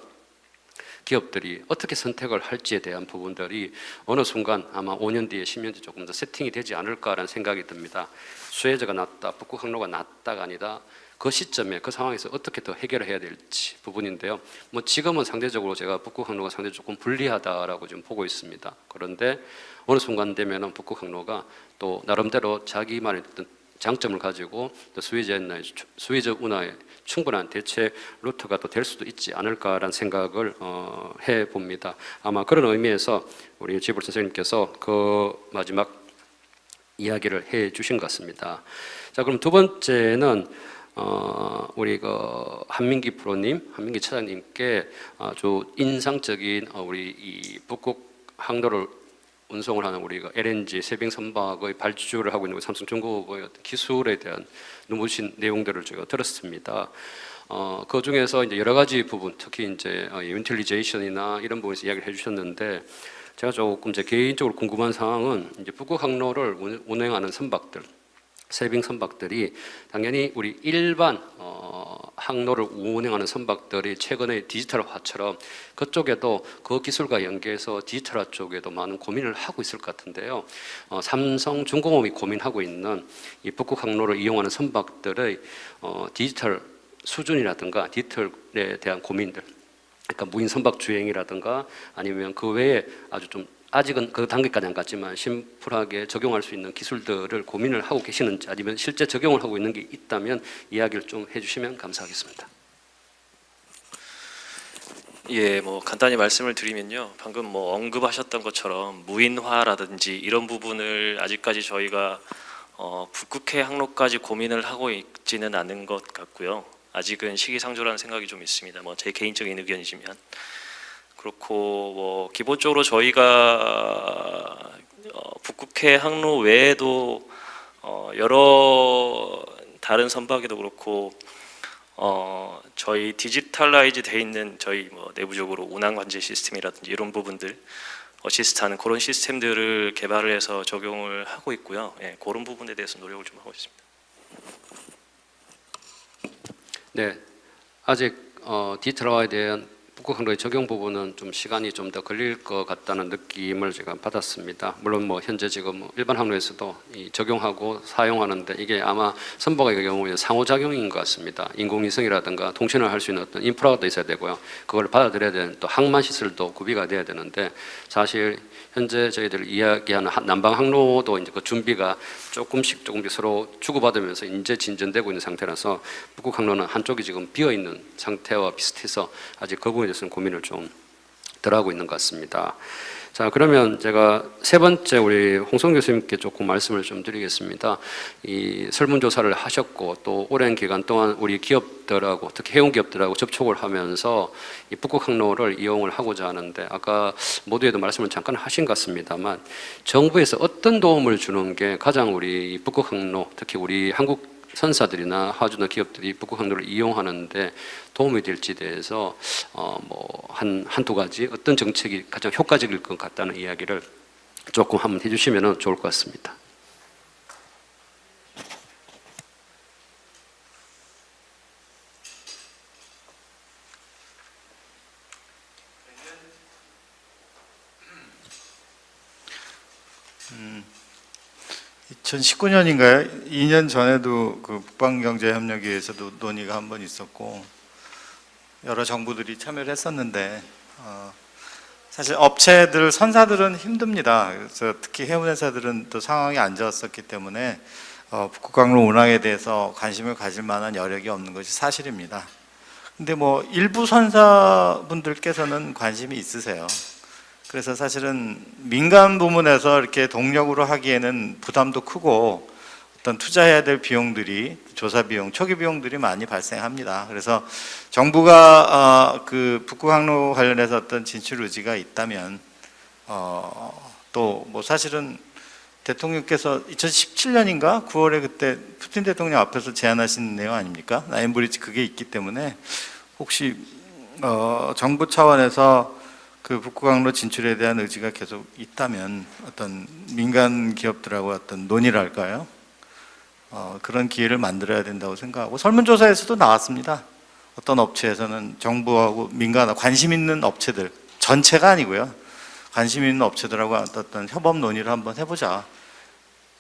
기업들이 어떻게 선택을 할지에 대한 부분들이 어느 순간 아마 5년 뒤에 10년 뒤에 조금 더 세팅이 되지 않을까라는 생각이 듭니다. 수에즈가 낫다, 북극 항로가 낫다가 아니다. 그 시점에 그 상황에서 어떻게 더 해결을 해야 될지 부분인데요. 뭐 지금은 상대적으로 제가 북극 항로가 상대적으로 조금 불리하다라고 좀 보고 있습니다. 그런데 어느 순간 되면은 북극 항로가 또 나름대로 자기만의 어떤 장점을 가지고 또 수에즈 운하의 충분한 대체 루트가 또 될 수도 있지 않을까라는 생각을 해 봅니다. 아마 그런 의미에서 우리 지불 선생님께서 그 마지막 이야기를 해 주신 것 같습니다. 자, 그럼 두 번째는 우리 그 한민기 프로님, 한민기 차장님께 아주 인상적인 우리 이 북극 항로를 운송을 하는 우리가 LNG 세빙 선박의 발주를 하고 있는 삼성중공업의 기술에 대한 눈부신 내용들을 제가 들었습니다. 그 중에서 이제 여러 가지 부분, 특히 이제 유틸리제이션이나 이런 부분에서 이야기를 해주셨는데, 제가 조금 제 개인적으로 궁금한 상황은 이제 북극 항로를 운행하는 선박들, 세빙 선박들이 당연히 우리 일반 항로를 운행하는 선박들이 최근의 디지털화처럼 그쪽에도 그 기술과 연계해서 디지털화 쪽에도 많은 고민을 하고 있을 것 같은데요. 삼성중공업이 고민하고 있는 이 북극 항로를 이용하는 선박들의 디지털 수준이라든가 디지털에 대한 고민들, 그러니까 무인 선박 주행이라든가 아니면 그 외에 아주 좀 아직은 그 단계까지 안 갔지만 심플하게 적용할 수 있는 기술들을 고민을 하고 계시는지 아니면 실제 적용을 하고 있는 게 있다면 이야기를 좀 해주시면 감사하겠습니다. 예, 뭐 간단히 말씀을 드리면요, 방금 뭐 언급하셨던 것처럼 무인화라든지 이런 부분을 아직까지 저희가 북극해 항로까지 고민을 하고 있지는 않은 것 같고요. 아직은 시기상조라는 생각이 좀 있습니다. 뭐 제 개인적인 의견이지만. 그렇고 뭐 기본적으로 저희가 북극해 항로 외에도 여러 다른 선박에도 그렇고 저희 디지털라이즈 돼 있는 저희 뭐 내부적으로 운항 관제 시스템이라든지 이런 부분들 어시스트하는 그런 시스템들을 개발을 해서 적용을 하고 있고요. 예, 그런 부분에 대해서 노력을 좀 하고 있습니다. 네, 아직 디지털화에 대한 북극 항로의 적용 부분은 좀 시간이 좀 더 걸릴 것 같다는 느낌을 제가 받았습니다. 물론 뭐 현재 지금 일반 항로에서도 이 적용하고 사용하는데 이게 아마 선박의 경우에 상호작용인 것 같습니다. 인공위성이라든가 통신을 할 수 있는 어떤 인프라가 있어야 되고요. 그걸 받아들여야 되는 또 항만 시설도 구비가 돼야 되는데 사실 현재 저희들 이야기하는 남방 항로도 이제 그 준비가 조금씩 서로 주고받으면서 이제 진전되고 있는 상태라서 북극 항로는 한쪽이 지금 비어 있는 상태와 비슷해서 아직 그 부분에 대해서는 고민을 좀 덜 하고 있는 것 같습니다. 자, 그러면 제가 세 번째 우리 홍성 교수님께 조금 말씀을 좀 드리겠습니다. 이 설문조사를 하셨고 또 오랜 기간 동안 우리 기업들하고 특히 해운 기업들하고 접촉을 하면서 이 북극 항로를 이용을 하고자 하는데 아까 모두에도 말씀을 잠깐 하신 것 같습니다만 정부에서 어떤 도움을 주는 게 가장 우리 북극 항로 특히 우리 한국 선사들이나 하주나 기업들이 북극 항로를 이용하는데 도움이 될지에 대해서 뭐 한두 가지 어떤 정책이 가장 효과적일 것 같다는 이야기를 조금 한번 해주시면 좋을 것 같습니다. 음. 2019년인가요? 2년 전에도 그 북방경제협력회에서도 논의가 한 번 있었고 여러 정부들이 참여를 했었는데 사실 업체들, 선사들은 힘듭니다. 그래서 특히 해운회사들은 또 상황이 안 좋았었기 때문에 북극항로 운항에 대해서 관심을 가질 만한 여력이 없는 것이 사실입니다. 근데 뭐 일부 선사분들께서는 관심이 있으세요. 그래서 사실은 민간 부문에서 이렇게 동력으로 하기에는 부담도 크고 어떤 투자해야 될 비용들이 조사 비용, 초기 비용들이 많이 발생합니다. 그래서 정부가 그 북극 항로 관련해서 어떤 진출 의지가 있다면 또 뭐 사실은 대통령께서 2017년인가 9월에 그때 푸틴 대통령 앞에서 제안하신 내용 아닙니까? 라인브리지 그게 있기 때문에 혹시 정부 차원에서 그 북극항로 진출에 대한 의지가 계속 있다면 어떤 민간 기업들하고 어떤 논의랄까요? 그런 기회를 만들어야 된다고 생각하고 설문조사에서도 나왔습니다. 어떤 업체에서는 정부하고 민간 관심 있는 업체들 전체가 아니고요. 관심 있는 업체들하고 어떤 협업 논의를 한번 해보자.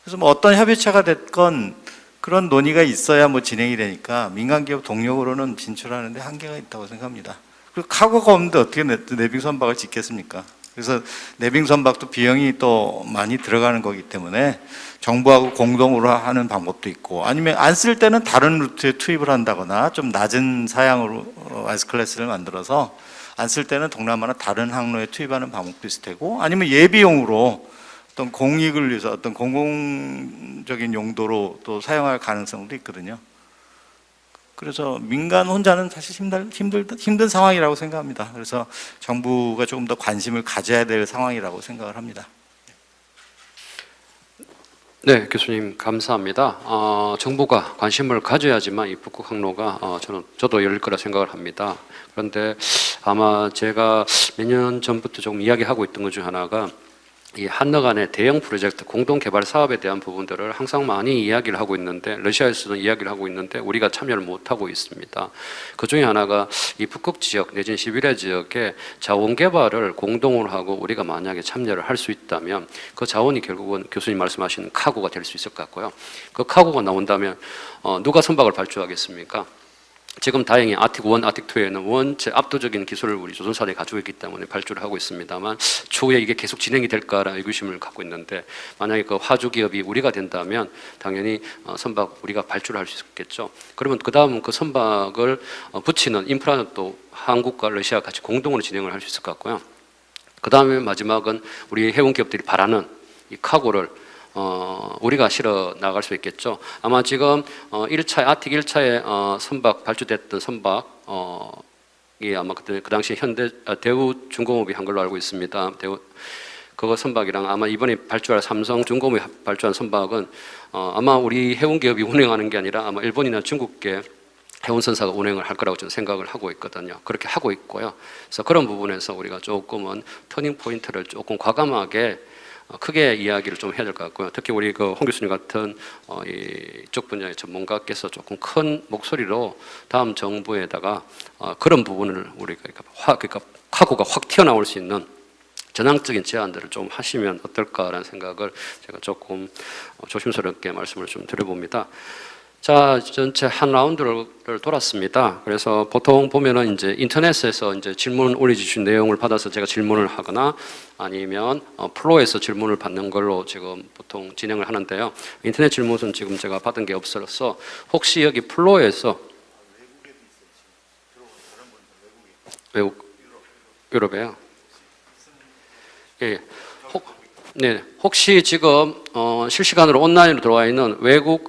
그래서 뭐 어떤 협의체가 됐건 그런 논의가 있어야 뭐 진행이 되니까 민간 기업 동력으로는 진출하는데 한계가 있다고 생각합니다. 그리고 카고가 없는데 어떻게 내빙 선박을 짓겠습니까? 그래서 내빙 선박도 비용이 또 많이 들어가는 거기 때문에 정부하고 공동으로 하는 방법도 있고 아니면 안 쓸 때는 다른 루트에 투입을 한다거나 좀 낮은 사양으로 S클래스를 만들어서 안 쓸 때는 동남아나 다른 항로에 투입하는 방법도 있을 테고 아니면 예비용으로 어떤 공익을 위해서 어떤 공공적인 용도로 또 사용할 가능성도 있거든요. 그래서 민간 혼자는 사실 힘든 상황이라고 생각합니다. 그래서 정부가 조금 더 관심을 가져야 될 상황이라고 생각을 합니다. 네, 교수님 감사합니다. 정부가 관심을 가져야지만 이 북극 항로가 저도 열릴 거라 생각을 합니다. 그런데 아마 제가 몇 년 전부터 조금 이야기하고 있던 것 중 하나가 이 한러 간의 대형 프로젝트 공동 개발 사업에 대한 부분들을 항상 많이 이야기를 하고 있는데 러시아에서는 이야기를 하고 있는데 우리가 참여를 못 하고 있습니다. 그 중에 하나가 이 북극 지역 내지는 시베리아 지역의 자원 개발을 공동으로 하고 우리가 만약에 참여를 할 수 있다면 그 자원이 결국은 교수님 말씀하시는 카고가 될 수 있을 것 같고요. 그 카고가 나온다면 누가 선박을 발주하겠습니까? 지금 다행히 아틱 1, 아틱 2에는 원체 압도적인 기술을 우리 조선사들이 가지고 있기 때문에 발주를 하고 있습니다만 추후에 이게 계속 진행이 될까라는 의구심을 갖고 있는데 만약에 그 화주 기업이 우리가 된다면 당연히 선박 우리가 발주를 할 수 있겠죠. 그러면 그 다음은 그 선박을 붙이는 인프라는 또 한국과 러시아 같이 공동으로 진행을 할 수 있을 것 같고요. 그 다음에 마지막은 우리 해운 기업들이 바라는 이 카고를 우리가 실어 나갈 수 있겠죠. 아마 지금 1차 아틱 1차에 선박 발주됐던 선박 이 아마 그 당시 대우중공업이 한 걸로 알고 있습니다. 그거 선박이랑 아마 이번에 발주할 삼성중공업이 발주한 선박은 아마 우리 해운 기업이 운행하는 게 아니라 아마 일본이나 중국계 해운선사가 운행을 할 거라고 저는 생각을 하고 있거든요. 그렇게 하고 있고요. 그래서 그런 부분에서 우리가 조금은 터닝 포인트를 조금 과감하게 크게 이야기를 좀 해야 될 것 같고요. 특히 우리 그 홍 교수님 같은 이쪽 분야의 전문가께서 조금 큰 목소리로 다음 정부에다가 그런 부분을 우리가 그러니까 카고가 확 튀어나올 수 있는 전향적인 제안들을 좀 하시면 어떨까라는 생각을 제가 조금 조심스럽게 말씀을 좀 드려봅니다. 자, 전체 한 라운드를 돌았습니다. 그래서 보통 보면은 이제 인터넷에서 이제 질문 올려주신 내용을 받아서 제가 질문을 하거나 아니면 플로에서 질문을 받는 걸로 지금 보통 진행을 하는데요. 인터넷 질문은 지금 제가 받은 게 없어서 혹시 여기 플로에서 유럽에요? 예. 네, 혹시 지금 실시간으로 온라인으로 들어와 있는 외국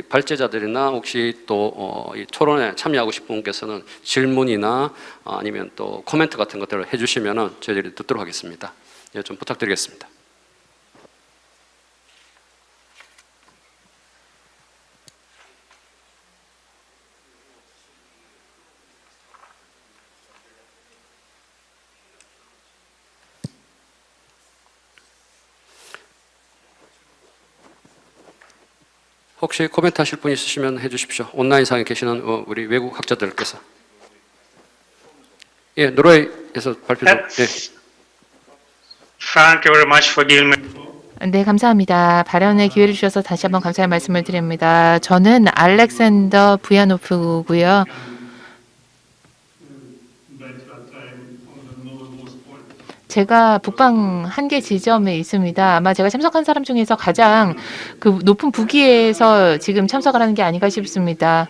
발제자들이나 혹시 또 이 토론에 참여하고 싶은 분께서는 질문이나 아니면 또 코멘트 같은 것들을 해주시면은 저희들이 듣도록 하겠습니다. 예, 좀 부탁드리겠습니다. 혹시 코멘트 하실 분 있으시면 해주십시오. 온라인상에 계시는 우리 외국 학자들께서. 예, 노르웨이에서 발표 좀. 예. Thank you very much for giving me. 네, 감사합니다. 발언의 기회를 주셔서 다시 한번 감사의 말씀을 드립니다. 저는 알렉산더 부야노프고요. 제가 북방 한계 지점에 있습니다. 아마 제가 참석한 사람 중에서 가장 그 높은 부기에서 지금 참석을 하는 게 아닌가 싶습니다.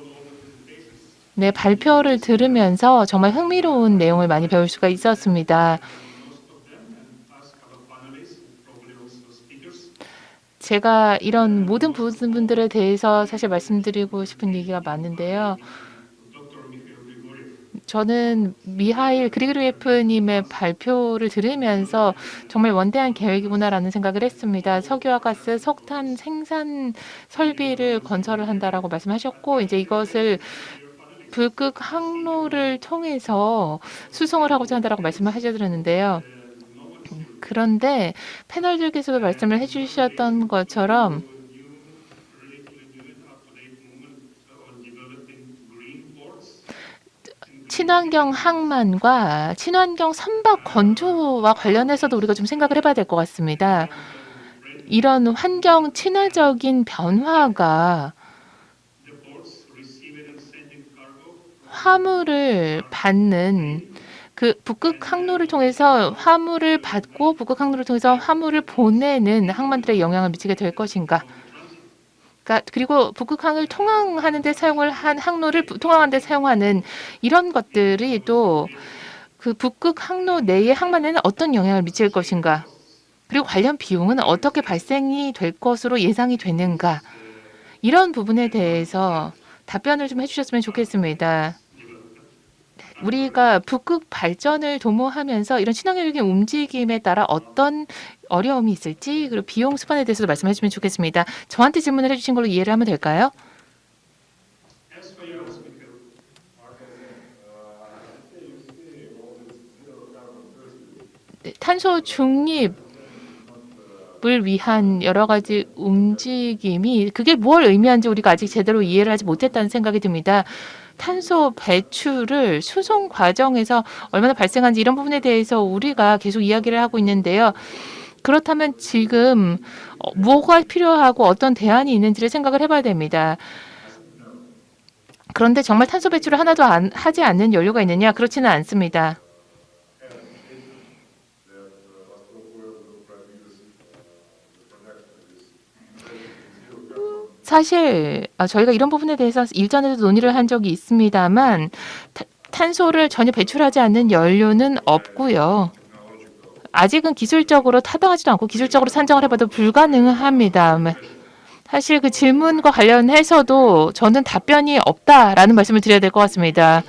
네, 발표를 들으면서 정말 흥미로운 내용을 많이 배울 수가 있었습니다. 제가 이런 모든 분들에 대해서 사실 말씀드리고 싶은 얘기가 많은데요. 저는 미하일 그리고리에프님의 발표를 들으면서 정말 원대한 계획이구나라는 생각을 했습니다. 석유와 가스, 석탄 생산 설비를 건설을 한다라고 말씀하셨고, 이제 이것을 북극 항로를 통해서 수송을 하고자 한다라고 말씀을 하셨는데요. 그런데 패널들께서도 말씀을 해주셨던 것처럼 친환경 항만과 친환경 선박 건조와 관련해서도 우리가 좀 생각을 해봐야 될 것 같습니다. 이런 환경 친화적인 변화가 화물을 받는 그 북극 항로를 통해서 화물을 받고 북극 항로를 통해서 화물을 보내는 항만들에 영향을 미치게 될 것인가? 그리고 북극항을 통항하는 데 사용을 한 항로를 통항하는 데 사용하는 이런 것들이 또 그 북극 항로 내의 항만에는 어떤 영향을 미칠 것인가? 그리고 관련 비용은 어떻게 발생이 될 것으로 예상이 되는가? 이런 부분에 대해서 답변을 좀 해주셨으면 좋겠습니다. 우리가 북극 발전을 도모하면서 이런 친환경적인 움직임에 따라 어떤 어려움이 있을지, 그리고 비용 수반에 대해서도 말씀해 주시면 좋겠습니다. 저한테 질문을 해주신 걸로 이해를 하면 될까요? 네, 탄소 중립을 위한 여러 가지 움직임이 그게 뭘 의미하는지 우리가 아직 제대로 이해를 하지 못했다는 생각이 듭니다. 탄소 배출을 수송 과정에서 얼마나 발생하는지 이런 부분에 대해서 우리가 계속 이야기를 하고 있는데요. 그렇다면 지금 뭐가 필요하고 어떤 대안이 있는지를 생각을 해봐야 됩니다. 그런데 정말 탄소 배출을 하나도 하지 않는 연료가 있느냐? 그렇지는 않습니다. 사실 저희가 이런 부분에 대해서 일전에도 논의를 한 적이 있습니다만 탄소를 전혀 배출하지 않는 연료는 없고요. 아직은 기술적으로 타당하지도 않고 기술적으로 산정을 해봐도 불가능합니다. 사실 그 질문과 관련해서도 저는 답변이 없다라는 말씀을 드려야 될 것 같습니다.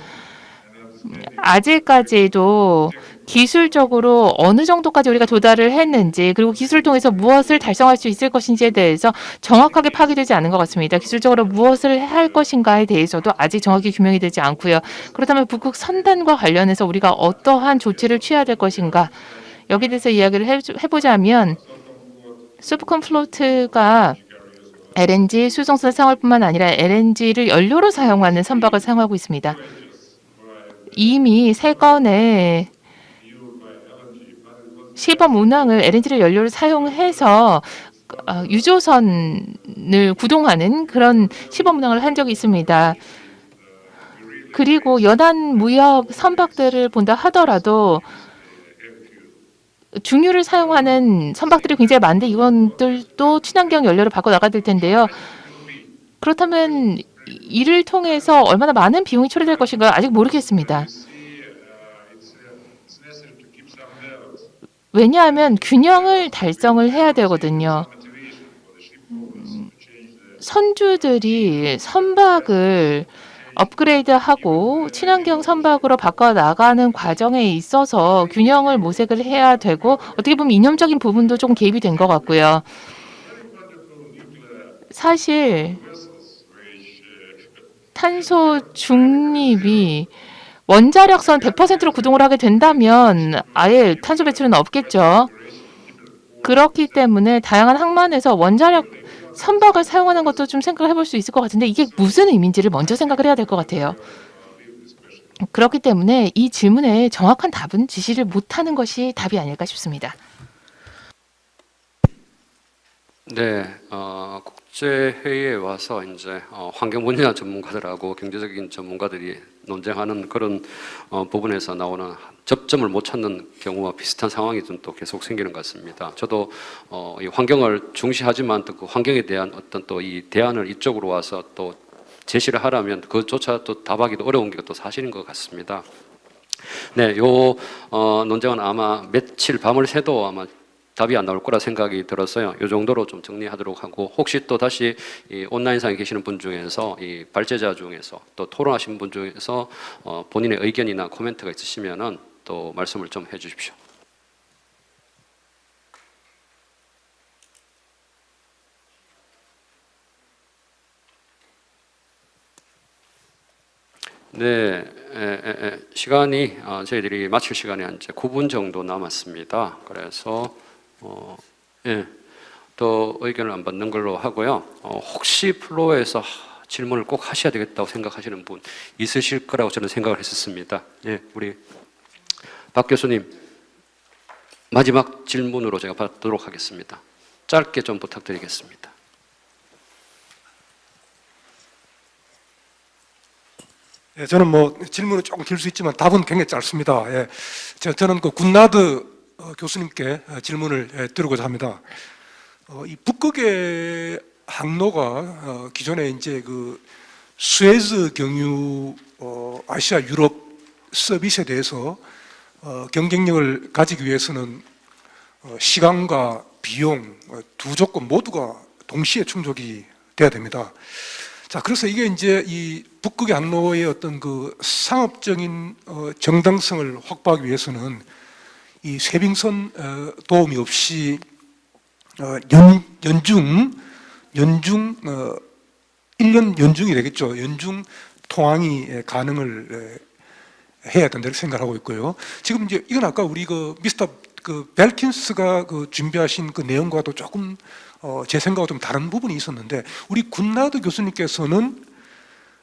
아직까지도 기술적으로 어느 정도까지 우리가 도달을 했는지, 그리고 기술을 통해서 무엇을 달성할 수 있을 것인지에 대해서 정확하게 파악되지 않은 것 같습니다. 기술적으로 무엇을 할 것인가에 대해서도 아직 정확히 규명이 되지 않고요. 그렇다면 북극 선단과 관련해서 우리가 어떠한 조치를 취해야 될 것인가, 여기에 대해서 이야기를 해보자면 수프콘 플로트가 LNG 수송선 사용뿐만 아니라 LNG를 연료로 사용하는 선박을 사용하고 있습니다. 이미 3건의 시범 운항을 LNG를 연료로 사용해서 유조선을 구동하는 그런 시범 운항을 한 적이 있습니다. 그리고 연안 무역 선박들을 본다 하더라도 중유를 사용하는 선박들이 굉장히 많은데 이건들도 친환경 연료로 바꿔 나가야 될 텐데요. 그렇다면 이를 통해서 얼마나 많은 비용이 초래될 것인가 아직 모르겠습니다. 왜냐하면 균형을 달성을 해야 되거든요. 선주들이 선박을 업그레이드하고 친환경 선박으로 바꿔 나가는 과정에 있어서 균형을 모색을 해야 되고, 어떻게 보면 이념적인 부분도 좀 개입이 된 것 같고요. 사실 탄소 중립이 원자력선 100%로 구동을 하게 된다면 아예 탄소 배출은 없겠죠. 그렇기 때문에 다양한 항만에서 원자력 선박을 사용하는 것도 좀 생각을 해볼 수 있을 것 같은데, 이게 무슨 의미인지를 먼저 생각을 해야 될 것 같아요. 그렇기 때문에 이 질문에 정확한 답은 지시를 못하는 것이 답이 아닐까 싶습니다. 네, 국제회의에 와서 이제 환경 분야 전문가들하고 경제적인 전문가들이 논쟁하는 그런 부분에서 나오는 접점을 못 찾는 경우와 비슷한 상황이 좀 또 계속 생기는 것 같습니다. 저도 이 환경을 중시하지만 또 그 환경에 대한 어떤 또 이 대안을 이쪽으로 와서 또 제시를 하라면 그것조차 또 답하기도 어려운 게 또 사실인 것 같습니다. 네, 요 논쟁은 아마 며칠 밤을 새도 아마 답이 안 나올 거라 생각이 들었어요. 이 정도로 좀 정리하도록 하고, 혹시 또 다시 이 온라인상에 계시는 분 중에서 이 발제자 중에서 또 토론하신 분 중에서 본인의 의견이나 코멘트가 있으시면은 또 말씀을 좀 해주십시오. 네, 시간이 저희들이 마칠 시간이 이제 9분 정도 남았습니다. 그래서 예, 또 의견을 안 받는 걸로 하고요. 혹시 플로어에서 질문을 꼭 하셔야 되겠다고 생각하시는 분 있으실 거라고 저는 생각을 했었습니다. 예, 우리 박 교수님 마지막 질문으로 제가 받도록 하겠습니다. 짧게 좀 부탁드리겠습니다. 예, 저는 뭐 질문은 조금 길 수 있지만 답은 굉장히 짧습니다. 예, 저는 그 군나드 교수님께 질문을 드리고자 합니다. 이 북극의 항로가 기존에 이제 그 수에즈 경유 아시아 유럽 서비스에 대해서 경쟁력을 가지기 위해서는 시간과 비용 두 조건 모두가 동시에 충족이 돼야 됩니다. 자, 그래서 이게 이제 이 북극의 항로의 어떤 그 상업적인 정당성을 확보하기 위해서는 이 쇄빙선 도움이 없이 연중 1년 연중이 되겠죠. 연중 통항이 가능을 해야 된다고 생각하고 있고요. 지금 이제 이건 아까 우리 그 미스터 그 벨킨스가 그 준비하신 그 내용과도 조금 제 생각과 좀 다른 부분이 있었는데, 우리 군나드 교수님께서는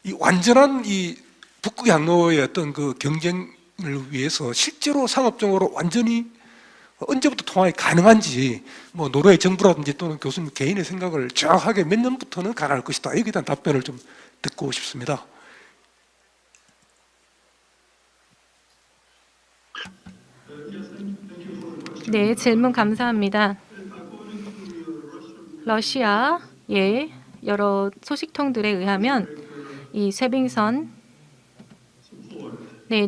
이 완전한 이 북극 항로의 어떤 그 경쟁을 위해서 실제로 상업적으로 완전히 언제부터 통합이 가능한지, 뭐 노르웨이 정부라든지 또는 교수님 개인의 생각을 정확하게 몇 년부터는 가능할 것이다, 여기에 대한 답변을 좀 듣고 싶습니다. 네, 질문 감사합니다. 러시아의 여러 소식통들에 의하면 이 쇄빙선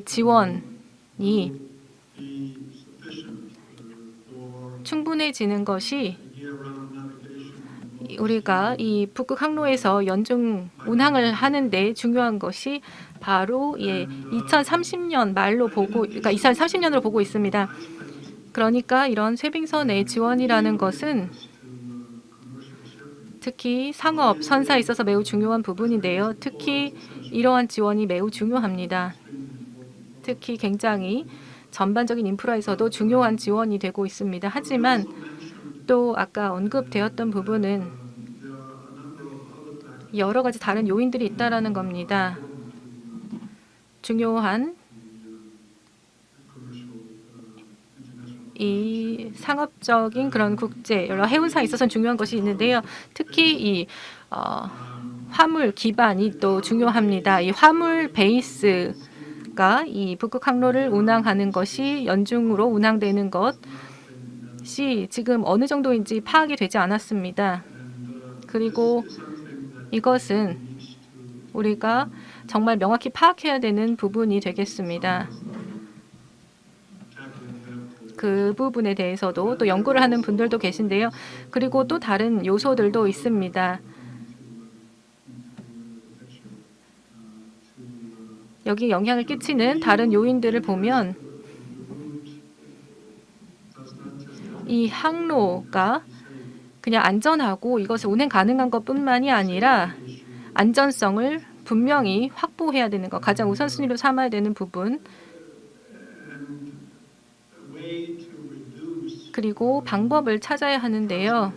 지원이 충분해지는 것이 우리가 이 북극 항로에서 연중 운항을 하는데 중요한 것이 바로 2030년 말로 보고, 그러니까 2030년으로 보고 있습니다. 그러니까 이런 쇄빙선의 지원이라는 것은 특히 상업 선사에 있어서 매우 중요한 부분인데요. 특히 이러한 지원이 매우 중요합니다. 특히 굉장히 전반적인 인프라에서도 중요한 지원이 되고 있습니다. 하지만 또 아까 언급되었던 부분은 여러 가지 다른 요인들이 있다라는 겁니다. 중요한 이 상업적인 그런 국제 여러 해운사에 있어서는 중요한 것이 있는데요. 특히 이 화물 기반이 또 중요합니다. 이 화물 베이스가 이 북극 항로를 운항하는 것이 연중으로 운항되는 것이 지금 어느 정도인지 파악이 되지 않았습니다. 그리고 이것은 우리가 정말 명확히 파악해야 되는 부분이 되겠습니다. 그 부분에 대해서도 또 연구를 하는 분들도 계신데요. 그리고 또 다른 요소들도 있습니다. 여기 영향을 끼치는 다른 요인들을 보면 이 항로가 그냥 안전하고 이것을 운행 가능한 것뿐만이 아니라 안전성을 분명히 확보해야 되는 것, 가장 우선순위로 삼아야 되는 부분, 그리고 방법을 찾아야 하는데요.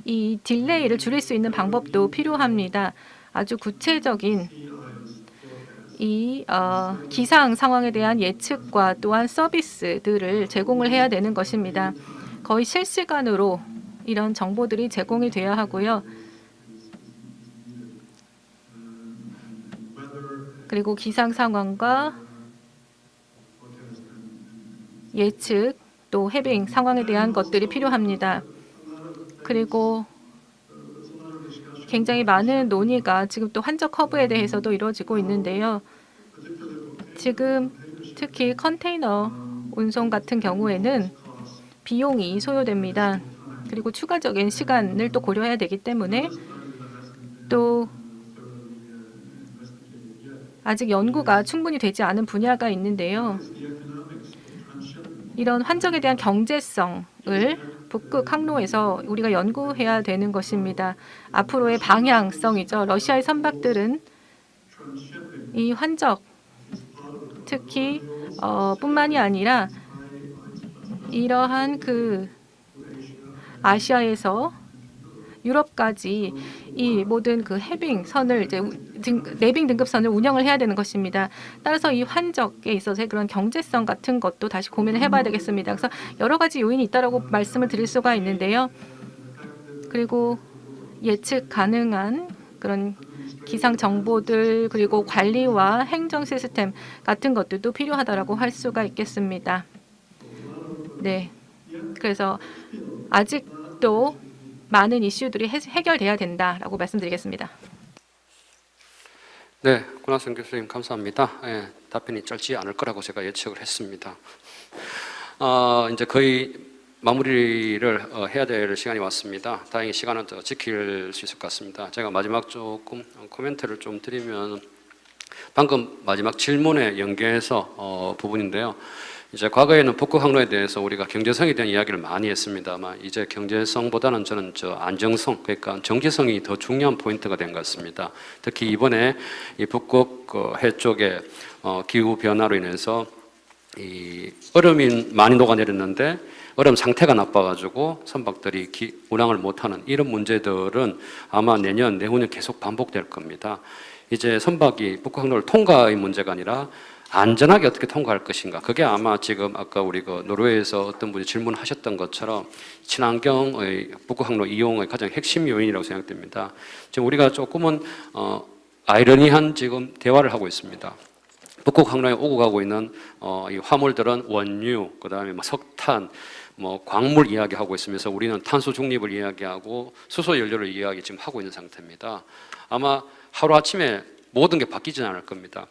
이 딜레이를 줄일 수 있는 방법도 필요합니다. 아주 구체적인 이 기상 상황에 대한 예측과 또한 서비스들을 제공을 해야 되는 것입니다. 거의 실시간으로 이런 정보들이 제공이 돼야 하고요. 그리고 기상 상황과 예측 또 해빙 상황에 대한 것들이 필요합니다. 그리고 굉장히 많은 논의가 지금 또 환적 커브에 대해서도 이루어지고 있는데요. 지금 특히 컨테이너 운송 같은 경우에는 비용이 소요됩니다. 그리고 추가적인 시간을 또 고려해야 되기 때문에 또 아직 연구가 충분히 되지 않은 분야가 있는데요. 이런 환적에 대한 경제성을 북극 항로에서 우리가 연구해야 되는 것입니다. 앞으로의 방향성이죠. 러시아의 선박들은 이 환적 특히 뿐만이 아니라 이러한 그 아시아에서 유럽까지 이 모든 그 해빙 선을 이제 내빙 등급선을 운영을 해야 되는 것입니다. 따라서 이 환적에 있어서의 그런 경제성 같은 것도 다시 고민을 해봐야 되겠습니다. 그래서 여러 가지 요인이 있다라고 말씀을 드릴 수가 있는데요. 그리고 예측 가능한 그런 기상 정보들 그리고 관리와 행정 시스템 같은 것들도 필요하다라고 할 수가 있겠습니다. 네, 그래서 아직도 많은 이슈들이 해결돼야 된다라고 말씀드리겠습니다. 네, 권학선 교수님 감사합니다. 예, 답변이 짧지 않을 거라고 제가 예측을 했습니다. 이제 거의 마무리를 해야 될 시간이 왔습니다. 다행히 시간은 더 지킬 수 있을 것 같습니다. 제가 마지막 조금 코멘트를 좀 드리면 방금 마지막 질문에 연계해서 부분인데요. 이제 과거에는 북극 항로에 대해서 우리가 경제성에 대한 이야기를 많이 했습니다만 이제 경제성보다는 저는 안정성, 그러니까 정체성이 더 중요한 포인트가 된 것 같습니다. 특히 이번에 이 북극 해 쪽에 기후 변화로 인해서 이 얼음이 많이 녹아내렸는데 얼음 상태가 나빠가지고 선박들이 운항을 못하는 이런 문제들은 아마 내년, 내후년 계속 반복될 겁니다. 이제 선박이 북극 항로를 통과의 문제가 아니라 안전하게 어떻게 통과할 것인가. 그게 아마 지금 아까 우리 노르웨이에서 어떤 분이 질문하셨던 것처럼 친환경의 북극 항로 이용의 가장 핵심 요인이라고 생각됩니다. 지금 우리가 조금은 아이러니한 지금 대화를 하고 있습니다. 북극 항로에 오고 가고 있는 이 화물들은 원유, 그다음에 석탄, 광물 이야기하고 있으면서 우리는 탄소 중립을 이야기하고 수소 연료를 이야기 지금 하고 있는 상태입니다. 아마 하루 아침에 모든 게 바뀌지는 않을 겁니다.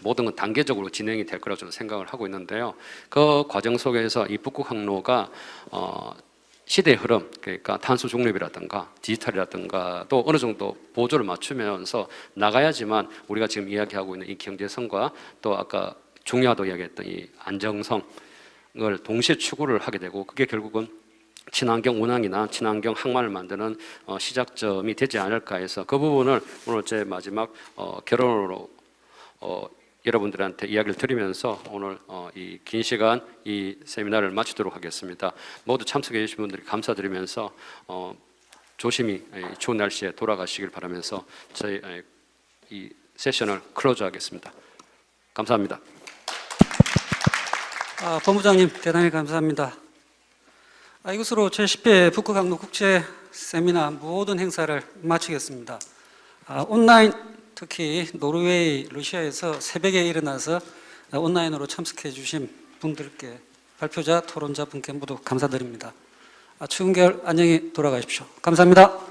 모든 건 단계적으로 진행이 될 거라고 저는 생각을 하고 있는데요. 그 과정 속에서 이 북극 항로가 시대의 흐름, 그러니까 탄소 중립이라든가 디지털이라든가 또 어느 정도 보조를 맞추면서 나가야지만 우리가 지금 이야기하고 있는 이 경제성과 또 아까 중요하다고 이야기했던 이 안정성을 동시에 추구를 하게 되고 그게 결국은 친환경 운항이나 친환경 항만을 만드는 시작점이 되지 않을까 해서 그 부분을 오늘 제 마지막 결론으로 여러분들한테 이야기를 드리면서 오늘 이 긴 시간 이 세미나를 마치도록 하겠습니다. 모두 참석해 주신 분들이 감사드리면서 조심히 추운 날씨에 돌아가시길 바라면서 저희 이 세션을 클로즈하겠습니다. 감사합니다. 본부장님 대단히 감사합니다. 이것으로 제10회 북극 항로 국제 세미나 모든 행사를 마치겠습니다. 온라인 특히 노르웨이, 러시아에서 새벽에 일어나서 온라인으로 참석해 주신 분들께 발표자, 토론자 분께 모두 감사드립니다. 추운 겨울 안녕히 돌아가십시오. 감사합니다.